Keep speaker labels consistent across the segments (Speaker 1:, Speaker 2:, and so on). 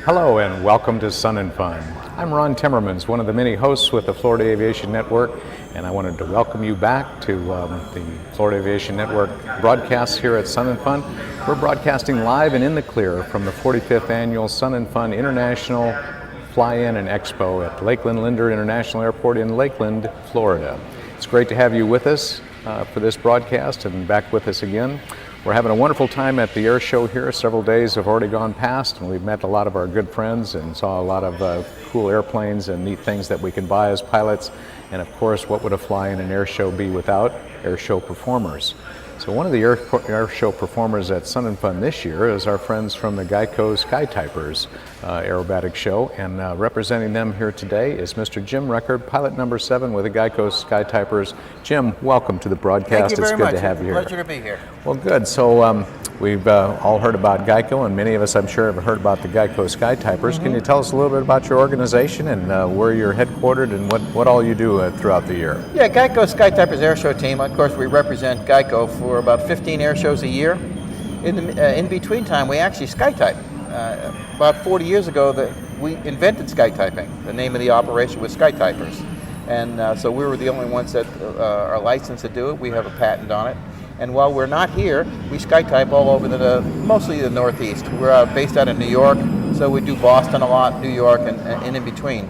Speaker 1: Hello and welcome to Sun and Fun. I'm Ron Timmermans, one of the many hosts with the Florida Aviation Network, and I wanted to welcome you back to the Florida Aviation Network broadcasts here at Sun and Fun. We're broadcasting live and in the clear from the 45th Annual Sun and Fun International Fly-In and Expo at Lakeland Linder International Airport in Lakeland, Florida. It's great to have you with us for this broadcast and back with us again. We're having a wonderful time at the air show here. Several days have already gone past, and we've met a lot of our good friends and saw a lot of cool airplanes and neat things that we can buy as pilots. And of course, what would a fly-in and air show be without air show performers? So one of the air show performers at Sun and Fun this year is our friends from the GEICO Skytypers aerobatic show, and representing them here today is Mr. Jim Record, pilot number 7 with the GEICO Skytypers. Jim, welcome to the broadcast.
Speaker 2: Thank you very much.
Speaker 1: It's good to have you here.
Speaker 2: Pleasure to be here.
Speaker 1: Well, good. So we've all heard about GEICO, and many of us, I'm sure, have heard about the GEICO Skytypers. Can you tell us a little bit about your organization and where you're headquartered and what all you do throughout the year?
Speaker 2: Yeah, GEICO Skytypers air show team. Of course, we represent GEICO for about 15 air shows a year. In between time, we actually skytype. About 40 years ago, we invented skytyping. The name of the operation was Skytypers. And so we were the only ones that are licensed to do it. We have a patent on it. And while we're not here, we skytype all over mostly the Northeast. We're based out of New York, so we do Boston a lot, New York, and in between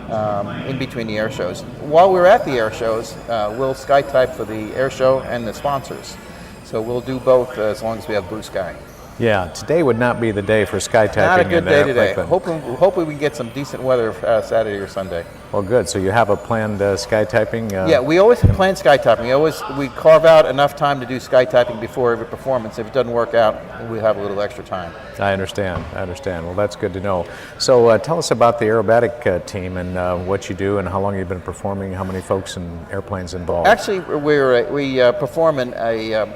Speaker 2: the air shows. While we're at the air shows, we'll skytype for the air show and the sponsors. So we'll do both as long as we have blue sky.
Speaker 1: Yeah, today would not be the day for skytyping.
Speaker 2: Not a good day today. Hopefully we can get some decent weather Saturday or Sunday.
Speaker 1: Well, good. So you have a planned skytyping?
Speaker 2: Yeah, we always plan skytyping. We carve out enough time to do skytyping before every performance. If it doesn't work out, we have a little extra time.
Speaker 1: I understand. Well, that's good to know. So tell us about the aerobatic team and what you do and how long you've been performing, how many folks and airplanes involved.
Speaker 2: Actually, we perform in a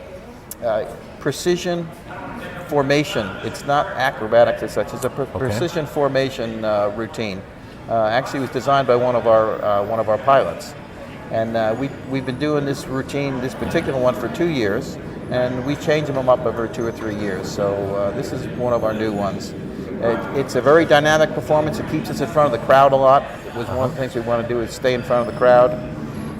Speaker 2: precision formation. It's not acrobatics as such. It's a precision formation routine. Actually, it was designed by one of our pilots, and we've been doing this routine, this particular one, for 2 years, and we change them up every 2 or 3 years. So this is one of our new ones. It's a very dynamic performance. It keeps us in front of the crowd a lot. It was one of the things we want to do, is stay in front of the crowd,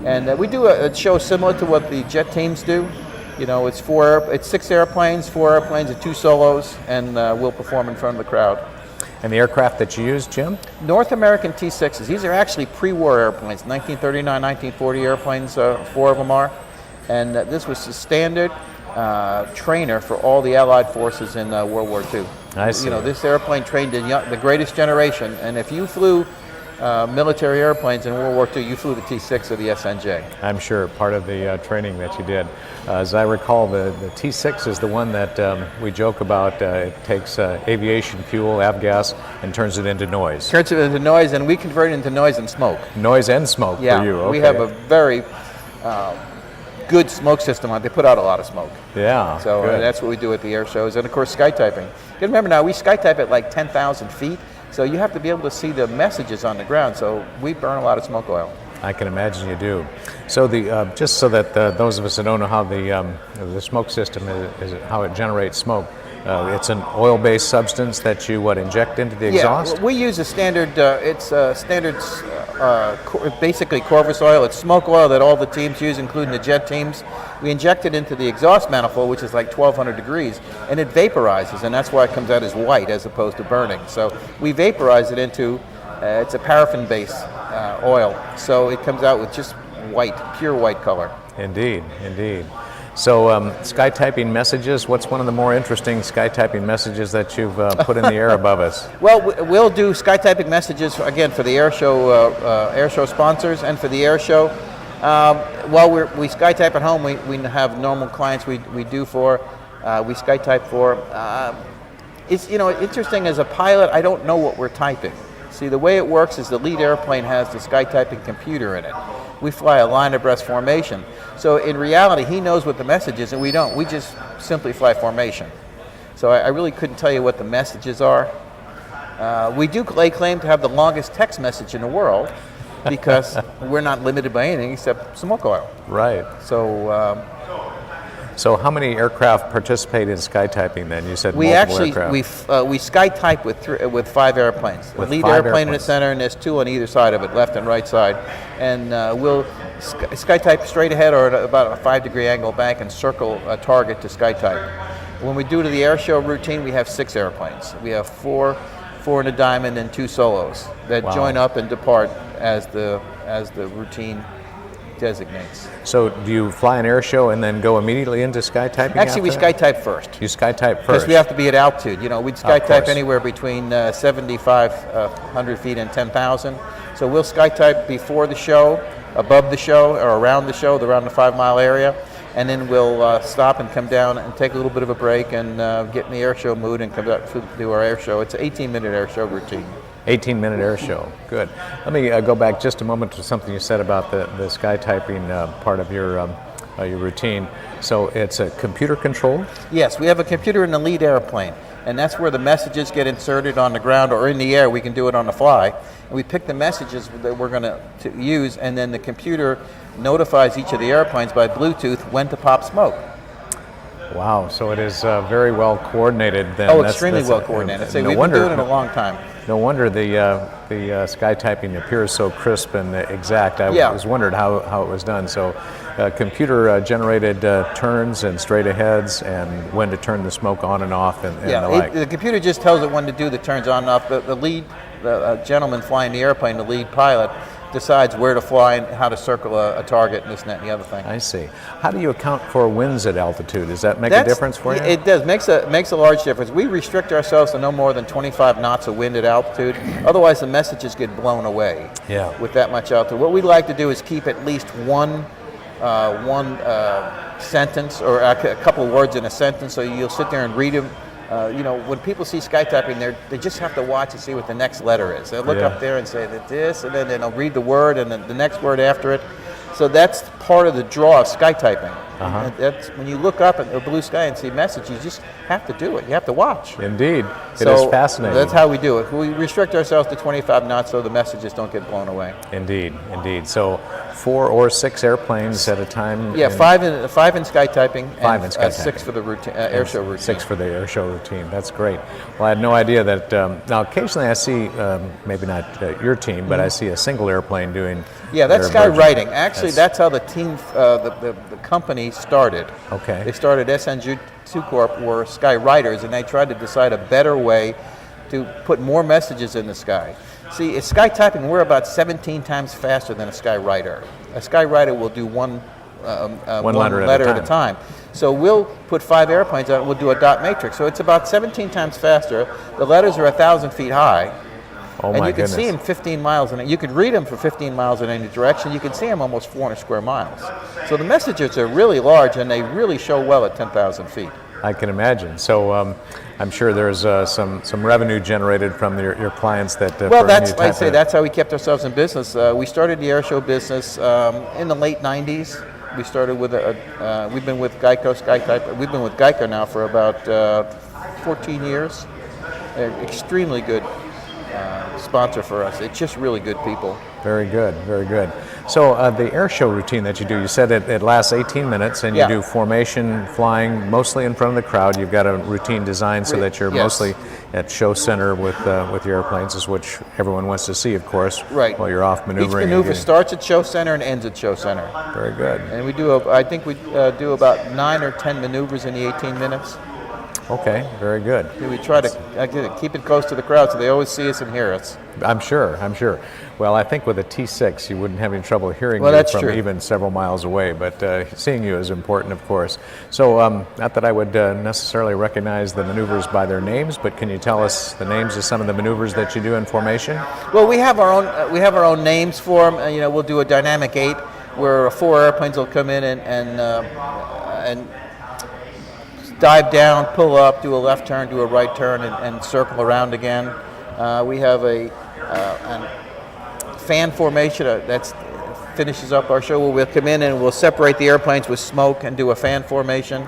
Speaker 2: and we do a show similar to what the jet teams do. You know, it's 6 airplanes, 4 airplanes, and 2 solos, and we'll perform in front of the crowd.
Speaker 1: And the aircraft that you use, Jim?
Speaker 2: North American T6s. These are actually pre-war airplanes, 1939, 1940 airplanes, 4 of them are. And this was the standard trainer for all the Allied forces in World War II.
Speaker 1: I see.
Speaker 2: You know, this airplane trained the greatest generation, and if you flew military airplanes in World War II, you flew the T6 or the SNJ.
Speaker 1: I'm sure part of the training that you did. As I recall, the T6 is the one that we joke about. It takes aviation fuel, avgas, and turns it into noise.
Speaker 2: Turns it into noise, and we convert it into noise and smoke.
Speaker 1: Noise and smoke for you. Okay.
Speaker 2: We have a very good smoke system on it. They put out a lot of smoke.
Speaker 1: Yeah.
Speaker 2: So that's what we do at the air shows, and of course skytyping. You can remember now, we skytype at like 10,000 feet. So you have to be able to see the messages on the ground. So we burn a lot of smoke oil.
Speaker 1: I can imagine you do. So just so that those of us that don't know how the smoke system is how it generates smoke, it's an oil-based substance that you inject into the exhaust?
Speaker 2: Yeah, we use a standard. Basically Corvus oil. It's smoke oil that all the teams use, including the jet teams. We inject it into the exhaust manifold, which is like 1,200 degrees, and it vaporizes, and that's why it comes out as white as opposed to burning. So we vaporize it into, it's a paraffin-based oil, so it comes out with just white, pure white color.
Speaker 1: Indeed. So skytyping messages, what's one of the more interesting skytyping messages that you've put in the air above us?
Speaker 2: Well, we'll do skytyping messages, again, for the air show sponsors and for the air show. While we skytype at home, we have normal clients we do for. We skytype for it's, you know, interesting as a pilot, I don't know what we're typing. See, the way it works is the lead airplane has the Skytyping computer in it. We fly a line abreast formation. So in reality, he knows what the message is and we don't. We just simply fly formation. So I really couldn't tell you what the messages are. We do lay claim to have the longest text message in the world because we're not limited by anything except smoke oil.
Speaker 1: Right. So how many aircraft participate in Skytyping then? You said
Speaker 2: we
Speaker 1: multiple
Speaker 2: actually
Speaker 1: aircraft.
Speaker 2: we Skytype with 5 airplanes. The lead airplane in the center, and there's 2 on either side of it, left and right side. And we'll Skytype straight ahead or at about a 5-degree angle back and circle a target to Skytype. When we do to the air show routine, we have 6 airplanes. We have 4 in a diamond and 2 solos that join up and depart as the routine designates.
Speaker 1: So do you fly an air show and then go immediately into Skytyping?
Speaker 2: Actually, we Skytype first.
Speaker 1: You Skytype first?
Speaker 2: Because we have to be at altitude. You know, we'd Skytype anywhere between 7,500 feet and 10,000. So we'll Skytype before the show, above the show, or around the show, around the 5-mile area. And then we'll stop and come down and take a little bit of a break and get in the air show mood and come back to do our air show. It's an 18-minute air show routine.
Speaker 1: 18-minute air show. Good. Let me go back just a moment to something you said about the Skytyping part of your routine. So it's a computer control?
Speaker 2: Yes, we have a computer in the lead airplane, and that's where the messages get inserted on the ground or in the air. We can do it on the fly. And we pick the messages that we're going to use, and then the computer notifies each of the airplanes by Bluetooth when to pop smoke.
Speaker 1: Wow, so it is very well coordinated then.
Speaker 2: Oh, extremely well coordinated. So we've been doing it a long time.
Speaker 1: No wonder the Skytyping appears so crisp and exact. I was wondered how it was done. So computer generated turns and straight aheads and when to turn the smoke on and off and the like.
Speaker 2: The computer just tells it when to do the turns on and off. The gentleman flying the airplane, the lead pilot, decides where to fly and how to circle a target and this and that and the other thing.
Speaker 1: I see. How do you account for winds at altitude? Does that make a difference for you?
Speaker 2: It does. Makes a large difference. We restrict ourselves to no more than 25 knots of wind at altitude. Otherwise, the messages get blown away with that much altitude. What we like to do is keep at least one sentence or a couple words in a sentence, so you'll sit there and read them. When people see Skytyping, they just have to watch and see what the next letter is. They'll look up there and say that this, and then they'll read the word and then the next word after it. So that's part of the draw of Skytyping. That's when you look up at the blue sky and see a message, you just have to do it. You have to watch.
Speaker 1: Indeed. It is fascinating.
Speaker 2: That's how we do it. We restrict ourselves to 25 knots so the messages don't get blown away.
Speaker 1: Indeed. So 4 or 6 airplanes at a time?
Speaker 2: Yeah, 5 in Skytyping and
Speaker 1: 6
Speaker 2: for the routine, air show routine.
Speaker 1: 6 for the air show routine. That's great. Well, I had no idea that. Now, occasionally I see, maybe not your team, but I see a single airplane doing.
Speaker 2: Yeah, that's skywriting. Actually, that's how the team, the company started.
Speaker 1: Okay.
Speaker 2: They started SNG2 Corp were skywriters, and they tried to decide a better way to put more messages in the sky. See, at Skytyping, we're about 17 times faster than a skywriter. A skywriter will do one letter at a time. So we'll put 5 airplanes on it, we'll do a dot matrix. So it's about 17 times faster. The letters are 1,000 feet high.
Speaker 1: Oh,
Speaker 2: and
Speaker 1: my
Speaker 2: you can
Speaker 1: goodness.
Speaker 2: see them 15 miles, and you can read them for 15 miles in any direction. You can see them almost 400 square miles. So the messages are really large, and they really show well at 10,000 feet.
Speaker 1: I can imagine. So I'm sure there's some revenue generated from your clients that.
Speaker 2: Well, that's how we kept ourselves in business. We started the air show business in the late '90s. We started with we've been with GEICO Skytypers. We've been with GEICO now for about 14 years. Extremely good sponsor for us. It's just really good people.
Speaker 1: Very good, very good. So the air show routine that you do, you said it lasts 18 minutes, and you do formation flying mostly in front of the crowd. You've got a routine designed so that you're mostly at show center with your airplanes, is which everyone wants to see, of course, while you're off maneuvering.
Speaker 2: Each maneuver starts at show center and ends at show center.
Speaker 1: Very good.
Speaker 2: And we do, I think we do about 9 or 10 maneuvers in the 18 minutes.
Speaker 1: Okay, very good.
Speaker 2: We try to keep it close to the crowd so they always see us and hear us.
Speaker 1: I'm sure. Well, I think with a T6 you wouldn't have any trouble hearing you from even several miles away, but seeing you is important, of course. So not that I would necessarily recognize the maneuvers by their names, but can you tell us the names of some of the maneuvers that you do in formation?
Speaker 2: Well, we have our own names for them. We'll do a dynamic 8 where 4 airplanes will come in and dive down, pull up, do a left turn, do a right turn, and circle around again. We have a fan formation that finishes up our show, where we'll come in and we'll separate the airplanes with smoke and do a fan formation.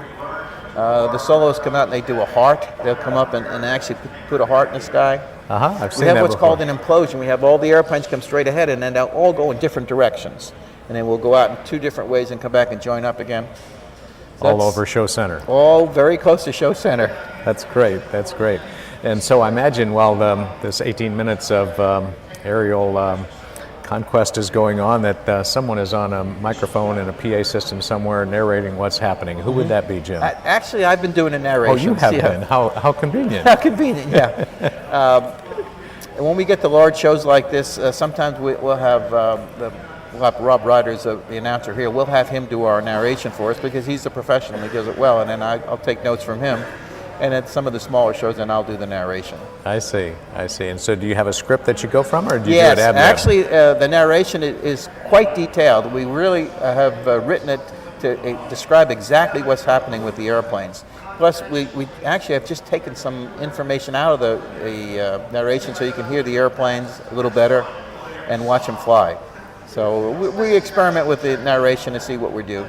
Speaker 2: The solos come out and they do a heart. They'll come up and actually put a heart in the sky.
Speaker 1: I've seen
Speaker 2: we have
Speaker 1: that
Speaker 2: what's
Speaker 1: before.
Speaker 2: called an implosion. We have all the airplanes come straight ahead, and then they'll all go in different directions. And then we'll go out in 2 different ways and come back and join up again. So
Speaker 1: All over Show Center.
Speaker 2: All very close to Show Center.
Speaker 1: That's great. That's great. And so I imagine while this 18 minutes of aerial conquest is going on, that someone is on a microphone and a PA system somewhere narrating what's happening. Who would that be, Jim?
Speaker 2: Actually, I've been doing a narration.
Speaker 1: Oh, you have been. How convenient.
Speaker 2: How convenient, yeah. And when we get to large shows like this, sometimes we'll have Rob Ryder's the announcer here. We'll have him do our narration for us because he's a professional. He does it well, and then I'll take notes from him. And at some of the smaller shows, then I'll do the narration.
Speaker 1: I see. And so do you have a script that you go from, or do you
Speaker 2: yes,
Speaker 1: do it ad lib?
Speaker 2: Actually, the narration is quite detailed. We really have written it to describe exactly what's happening with the airplanes. Plus, we actually have just taken some information out of the narration so you can hear the airplanes a little better and watch them fly. So we experiment with the narration to see what we do.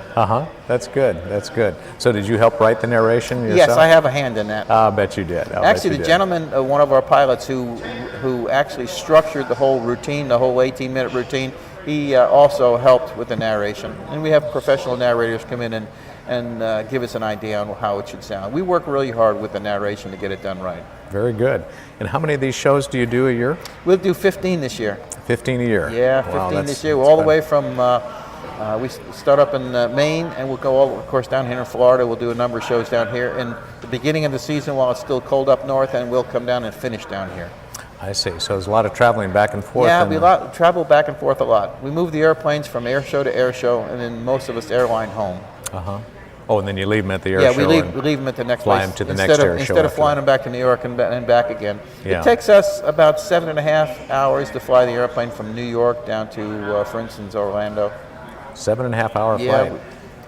Speaker 1: That's good. That's good. So did you help write the narration yourself?
Speaker 2: Yes, I have a hand in that.
Speaker 1: I'll bet you did.
Speaker 2: Actually, the gentleman, one of our pilots who actually structured the whole routine, the whole 18-minute routine, he also helped with the narration. And we have professional narrators come in and give us an idea on how it should sound. We work really hard with the narration to get it done right.
Speaker 1: Very good. And how many of these shows do you do a year?
Speaker 2: We'll do 15 this year.
Speaker 1: 15 a year?
Speaker 2: Yeah, 15 this year. We're all the way from, we start up in Maine, and we'll go all, of course, down here in Florida. We'll do a number of shows down here in the beginning of the season while it's still cold up north, and we'll come down and finish down here.
Speaker 1: I see. So there's a lot of traveling back and forth.
Speaker 2: Yeah, we travel back and forth a lot. We move the airplanes from air show to air show, and then most of us airline home.
Speaker 1: Oh, and then you leave them at the air show.
Speaker 2: Yeah, we leave them at the next
Speaker 1: fly
Speaker 2: place.
Speaker 1: them to the next air show.
Speaker 2: Instead of flying them back to New York and back again.
Speaker 1: Yeah.
Speaker 2: It takes us about 7.5 hours to fly the airplane from New York down to, for instance, Orlando.
Speaker 1: 7.5 hour flight.
Speaker 2: Yeah,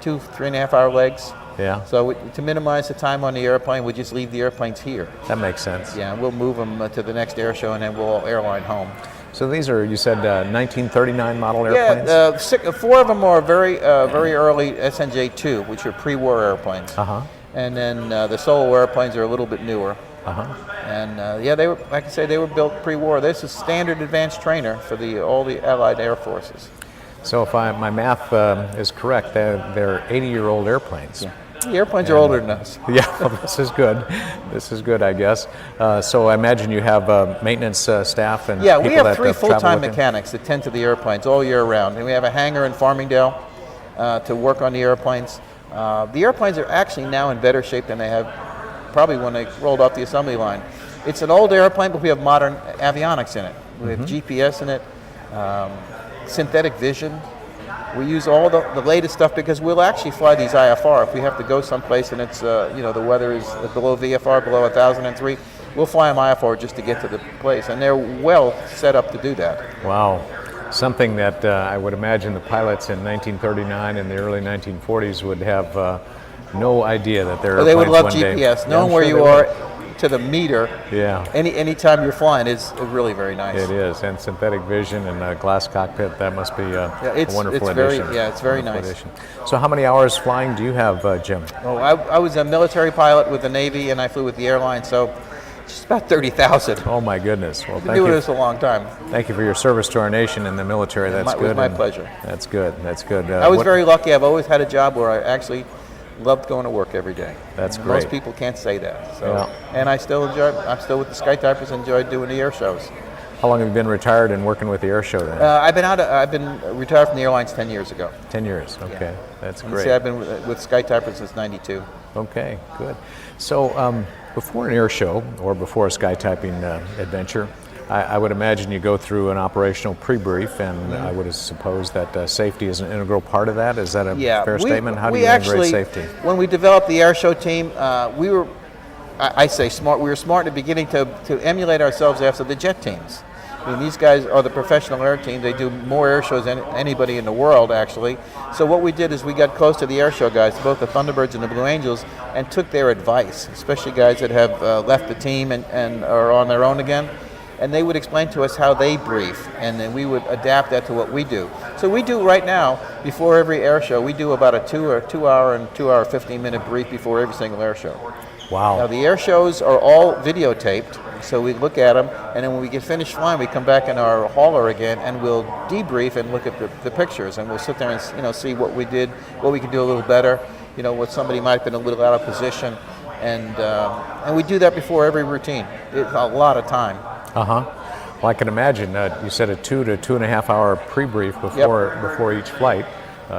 Speaker 2: 2-3.5 hour legs.
Speaker 1: Yeah.
Speaker 2: So to minimize the time on the airplane, we just leave the airplanes here.
Speaker 1: That makes sense.
Speaker 2: Yeah, we'll move them to the next air show, and then we'll airline home.
Speaker 1: So these are, you said, 1939 model airplanes?
Speaker 2: Yeah, 4 of them are very early SNJ2, which are pre-war airplanes. And then the solo airplanes are a little bit newer. And yeah, they were, like I say, they were built pre-war. This is standard advanced trainer for all the Allied Air Forces.
Speaker 1: So if my math is correct, they're 80-year-old airplanes.
Speaker 2: Yeah. The airplanes are older than us.
Speaker 1: Yeah, well, this is good. This is good, I guess. So I imagine you have maintenance staff and
Speaker 2: yeah,
Speaker 1: people
Speaker 2: we have
Speaker 1: that
Speaker 2: 3 full-time
Speaker 1: travel with
Speaker 2: mechanics that tend to the airplanes all year round. And we have a hangar in Farmingdale to work on the airplanes. The airplanes are actually now in better shape than they have probably when they rolled off the assembly line. It's an old airplane, but we have modern avionics in it. We have GPS in it, synthetic vision. We use all the latest stuff because we'll actually fly these IFR. If we have to go someplace and it's, the weather is below VFR, below 1003, we'll fly them IFR just to get to the place. And they're well set up to do that.
Speaker 1: Wow. Something that I would imagine the pilots in 1939 and the early 1940s would have no idea that there are
Speaker 2: They would love
Speaker 1: one
Speaker 2: GPS.
Speaker 1: Day.
Speaker 2: Knowing where you are to the meter,
Speaker 1: yeah.
Speaker 2: Any time you're flying is really very nice.
Speaker 1: It is, and synthetic vision and a glass cockpit, that must be a wonderful addition.
Speaker 2: It's very nice.
Speaker 1: Addition. So how many hours flying do you have, Jim?
Speaker 2: Oh, I was a military pilot with the Navy, and I flew with the airline, so just about 30,000.
Speaker 1: Oh my goodness. Well,
Speaker 2: I've been doing this a long time.
Speaker 1: Thank you for your service to our nation in the military. That's good.
Speaker 2: It was my pleasure.
Speaker 1: That's good. That's good.
Speaker 2: I was very lucky. I've always had a job where I actually loved going to work every day.
Speaker 1: That's great.
Speaker 2: Most people can't say that. So,
Speaker 1: yeah.
Speaker 2: And I'm still with the Skytypers and enjoy doing the air shows.
Speaker 1: How long have you been retired and working with the air show then?
Speaker 2: I've been retired from the airlines 10 years ago.
Speaker 1: 10 years. Okay.
Speaker 2: Yeah.
Speaker 1: That's
Speaker 2: And
Speaker 1: great.
Speaker 2: see, I've been with Skytypers since '92.
Speaker 1: Okay, good. So before an air show or before a skytyping adventure, I would imagine you go through an operational pre-brief, and I would suppose that safety is an integral part of that. Is that a fair statement? How do you integrate safety?
Speaker 2: When we developed the air show team, we were, I say smart. We were smart in the beginning to emulate ourselves after the jet teams. I mean, these guys are the professional air team. They do more air shows than anybody in the world, actually. So what we did is we got close to the air show guys, both the Thunderbirds and the Blue Angels, and took their advice, especially guys that have left the team and are on their own again. And they would explain to us how they brief, and then we would adapt that to what we do. So we do right now, before every air show, we do about a 2 hour and 2 hour 15-minute brief before every single air show.
Speaker 1: Wow.
Speaker 2: Now the air shows are all videotaped, so we look at them, and then when we get finished flying, we come back in our hauler again, and we'll debrief and look at the pictures, and we'll sit there and see what we did, what we could do a little better, what somebody might have been a little out of position, and we do that before every routine. It's a lot of time.
Speaker 1: Well, I can imagine. You said a 2 to 2.5 hour pre-brief before each flight.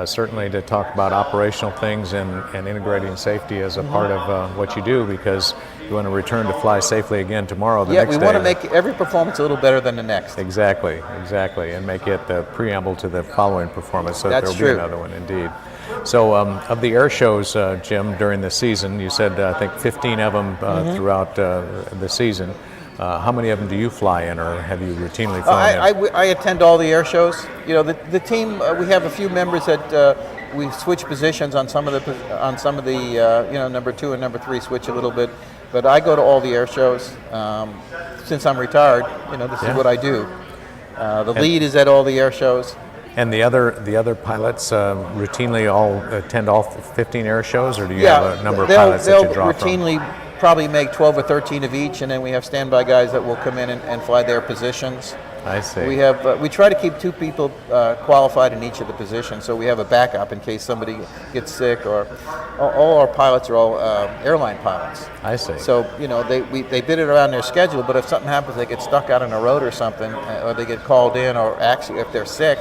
Speaker 1: Certainly to talk about operational things and integrating safety as a part of what you do, because you want to return to fly safely again tomorrow. The next day.
Speaker 2: We want to make every performance a little better than the next.
Speaker 1: Exactly, and make it the preamble to the following performance, so that there will be another one, indeed. So of the air shows, Jim, during the season, you said I think 15 of them throughout the season. How many of them do you fly in, or have you routinely flown in?
Speaker 2: I attend all the air shows. The team, we have a few members that we switch positions on some of the number 2 and number 3 switch a little bit, but I go to all the air shows. Since I'm retired, this is what I do. The lead is at all the air shows.
Speaker 1: And the other pilots routinely all attend all 15 air shows, or do you have a number of pilots that you draw from?
Speaker 2: Routinely probably make 12 or 13 of each, and then we have standby guys that will come in and fly their positions.
Speaker 1: I see.
Speaker 2: We try to keep 2 people qualified in each of the positions, so we have a backup in case somebody gets sick. Or all our pilots are all airline pilots.
Speaker 1: I see.
Speaker 2: So they bid it around their schedule, but if something happens, they get stuck out on a road or something, or they get called in, or actually if they're sick,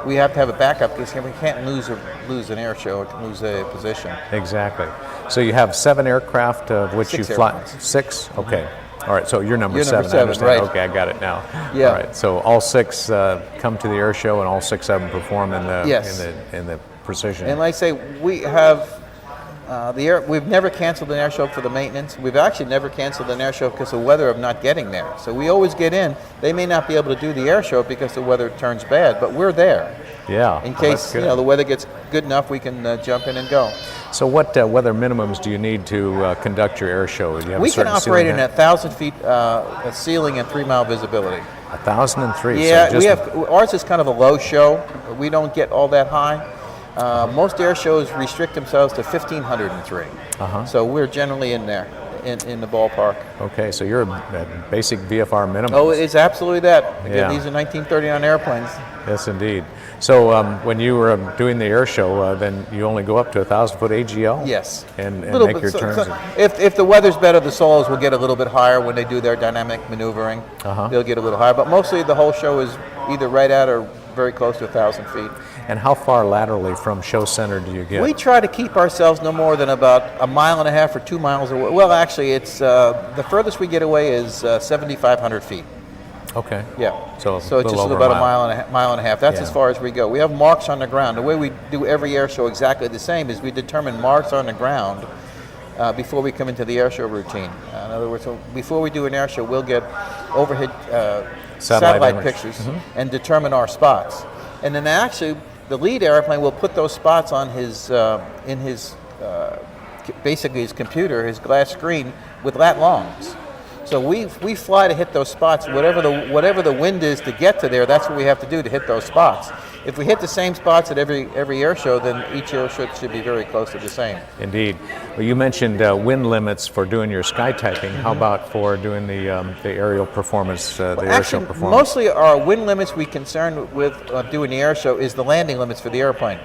Speaker 2: we have to have a backup because we can't lose an air show or lose a position.
Speaker 1: Exactly. So you have 7 aircraft, of which
Speaker 2: 6
Speaker 1: you fly.
Speaker 2: airplanes.
Speaker 1: 6? Okay. All right. So you're number 7.
Speaker 2: Number 7,
Speaker 1: I understand.
Speaker 2: right?
Speaker 1: Okay, I got it now.
Speaker 2: Yeah.
Speaker 1: All right. So all 6 come to the air show, and all 6 of them perform in the precision.
Speaker 2: And like I say, we have we've never canceled an air show for the maintenance. We've actually never canceled an air show because of the weather of not getting there. So we always get in. They may not be able to do the air show because the weather turns bad, but we're there.
Speaker 1: Yeah.
Speaker 2: In case the weather gets good enough, we can jump in and go.
Speaker 1: So what weather minimums do you need to conduct your air show? Do you have
Speaker 2: We
Speaker 1: a certain
Speaker 2: can operate in
Speaker 1: ceiling
Speaker 2: 1,000 feet ceiling and 3-mile visibility.
Speaker 1: 1,003.
Speaker 2: Yeah,
Speaker 1: so
Speaker 2: ours is kind of a low show. We don't get all that high. Most air shows restrict themselves to 1,503. So we're generally in there, in the ballpark.
Speaker 1: Okay, so you're a basic VFR minimum.
Speaker 2: Oh, it's absolutely that. Again,
Speaker 1: Yeah.
Speaker 2: these are 1939 airplanes.
Speaker 1: Yes, indeed. So when you were doing the air show, then you only go up to 1,000-foot AGL?
Speaker 2: Yes.
Speaker 1: And
Speaker 2: Little
Speaker 1: make
Speaker 2: bit,
Speaker 1: your turns?
Speaker 2: If the weather's better, the solos will get a little bit higher when they do their dynamic maneuvering. They'll get a little higher. But mostly the whole show is either right at or very close to 1,000 feet.
Speaker 1: And how far laterally from show center do you get?
Speaker 2: We try to keep ourselves no more than about 1.5 miles or 2 miles away. Well, actually, it's the furthest we get away is 7,500 feet.
Speaker 1: Okay.
Speaker 2: Yeah.
Speaker 1: So
Speaker 2: it's just about a mile and a half. That's as far as we go. We have marks on the ground. The way we do every air show exactly the same is we determine marks on the ground before we come into the air show routine. In other words, before we do an air show, we'll get overhead satellite pictures and determine our spots. And then actually, the lead airplane will put those spots on his basically his computer, his glass screen, with lat longs. So we fly to hit those spots. Whatever the wind is to get to there, that's what we have to do to hit those spots. If we hit the same spots at every air show, then each air show should be very close to the same.
Speaker 1: Indeed. Well, you mentioned wind limits for doing your skytyping. How about for doing the aerial performance, air show performance?
Speaker 2: Mostly our wind limits we concerned with doing the air show is the landing limits for the airplane.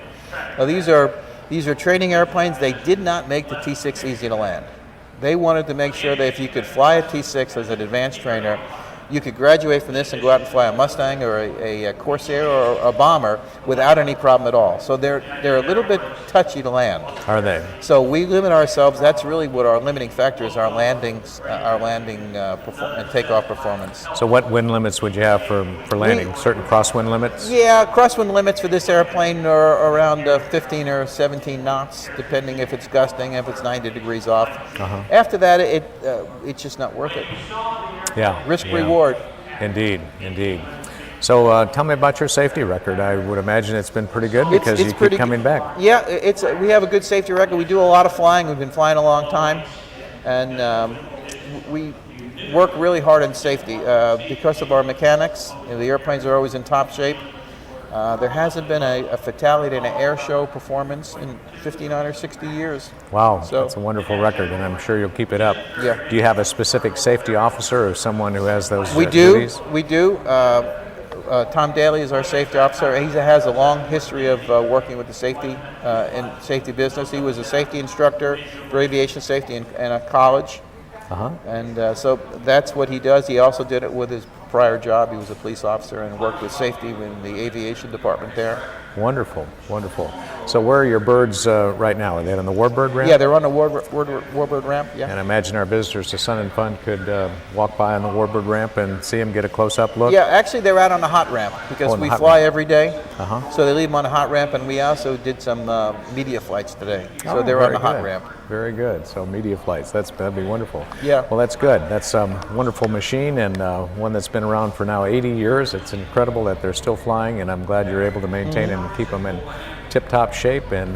Speaker 2: Now these are training airplanes. They did not make the T6 easy to land. They wanted to make sure that if you could fly a T6 as an advanced trainer, you could graduate from this and go out and fly a Mustang or a Corsair or a Bomber without any problem at all. So they're a little bit touchy to land.
Speaker 1: Are they?
Speaker 2: So we limit ourselves. That's really what our limiting factor is: our landing and takeoff performance.
Speaker 1: So what wind limits would you have for landing? Certain crosswind limits?
Speaker 2: Yeah, crosswind limits for this airplane are around 15 or 17 knots, depending if it's gusting, if it's 90 degrees off. After that, it's just not worth it.
Speaker 1: Yeah.
Speaker 2: Risk reward.
Speaker 1: Indeed, indeed. So tell me about your safety record. I would imagine it's been pretty good because you keep coming back.
Speaker 2: Yeah, we have a good safety record. We do a lot of flying. We've been flying a long time, and we work really hard on safety because of our mechanics. The airplanes are always in top shape. There hasn't been a fatality in an air show performance in 59 or 60 years.
Speaker 1: Wow, that's a wonderful record, and I'm sure you'll keep it up.
Speaker 2: Yeah.
Speaker 1: Do you have a specific safety officer or someone who has those
Speaker 2: We
Speaker 1: duties?
Speaker 2: We do. Tom Daly is our safety officer. He has a long history of working with the safety business. He was a safety instructor for aviation safety in a college. And so that's what he does. He also did it with his prior job. He was a police officer and worked with safety in the aviation department there.
Speaker 1: Wonderful, wonderful. So where are your birds right now? Are they on the Warbird ramp?
Speaker 2: Yeah, they're on the Warbird ramp, yeah.
Speaker 1: And I imagine our visitors to Sun and Fun could walk by on the Warbird ramp and see them, get a close-up look?
Speaker 2: Yeah, actually they're out on the hot ramp because we fly every day. So they leave them on the hot ramp, and we also did some media flights today. So they're on the hot ramp.
Speaker 1: Very good. So media flights, that'd be wonderful.
Speaker 2: Yeah.
Speaker 1: Well, that's good. That's a wonderful machine, and one that's been around for now 80 years. It's incredible that they're still flying, and I'm glad you're able to maintain and keep them in tip-top shape and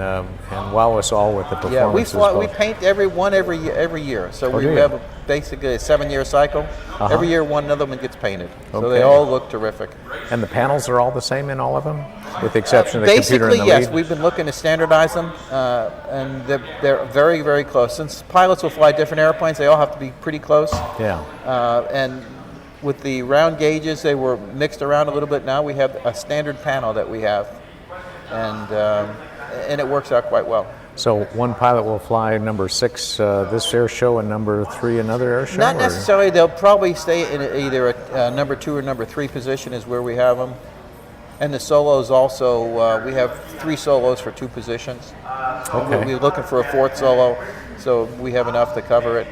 Speaker 1: wow us all with the performances.
Speaker 2: Yeah, we paint every year. So we have basically a 7-year cycle. Every year another one gets painted. So they all look terrific.
Speaker 1: And the panels are all the same in all of them, with the exception of the computer and the
Speaker 2: lead? Basically, yes.
Speaker 1: lead?
Speaker 2: We've been looking to standardize them, and they're very, very close. Since pilots will fly different airplanes, they all have to be pretty close.
Speaker 1: Yeah.
Speaker 2: And with the round gauges, they were mixed around a little bit. Now we have a standard panel that we have, and it works out quite well.
Speaker 1: So one pilot will fly number 6 this air show and number 3 another air show?
Speaker 2: Not necessarily. They'll probably stay in either a number 2 or number 3 position is where we have them. And the solos also, we have 3 solos for 2 positions.
Speaker 1: Okay.
Speaker 2: We're looking for a 4th solo, so we have enough to cover it.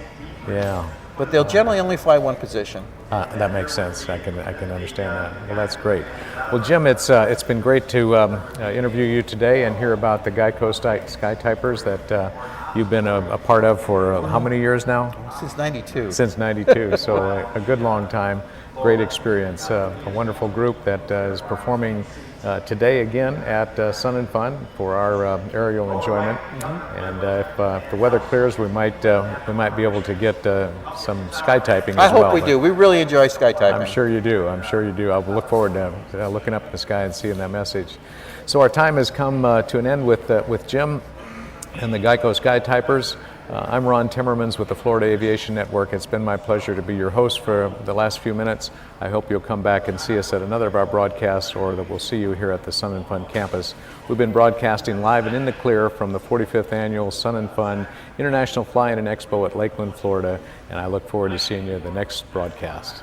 Speaker 1: Yeah.
Speaker 2: But they'll generally only fly 1 position.
Speaker 1: That makes sense. I can understand that. Well, that's great. Well, Jim, it's been great to interview you today and hear about the GEICO Skytypers that you've been a part of for how many years now?
Speaker 2: Since '92.
Speaker 1: Since '92, so a good long time. Great experience. A wonderful group that is performing today again at Sun and Fun for our aerial enjoyment. And if the weather clears, we might be able to get some skytyping as well.
Speaker 2: I hope we do. We really enjoy skytyping.
Speaker 1: I'm sure you do. I'm sure you do. I'll look forward to looking up in the sky and seeing that message. So our time has come to an end with Jim and the GEICO Skytypers. I'm Ron Timmermans with the Florida Aviation Network. It's been my pleasure to be your host for the last few minutes. I hope you'll come back and see us at another of our broadcasts, or that we'll see you here at the Sun and Fun campus. We've been broadcasting live and in the clear from the 45th Annual Sun and Fun International Fly-In and Expo at Lakeland, Florida, and I look forward to seeing you at the next broadcast.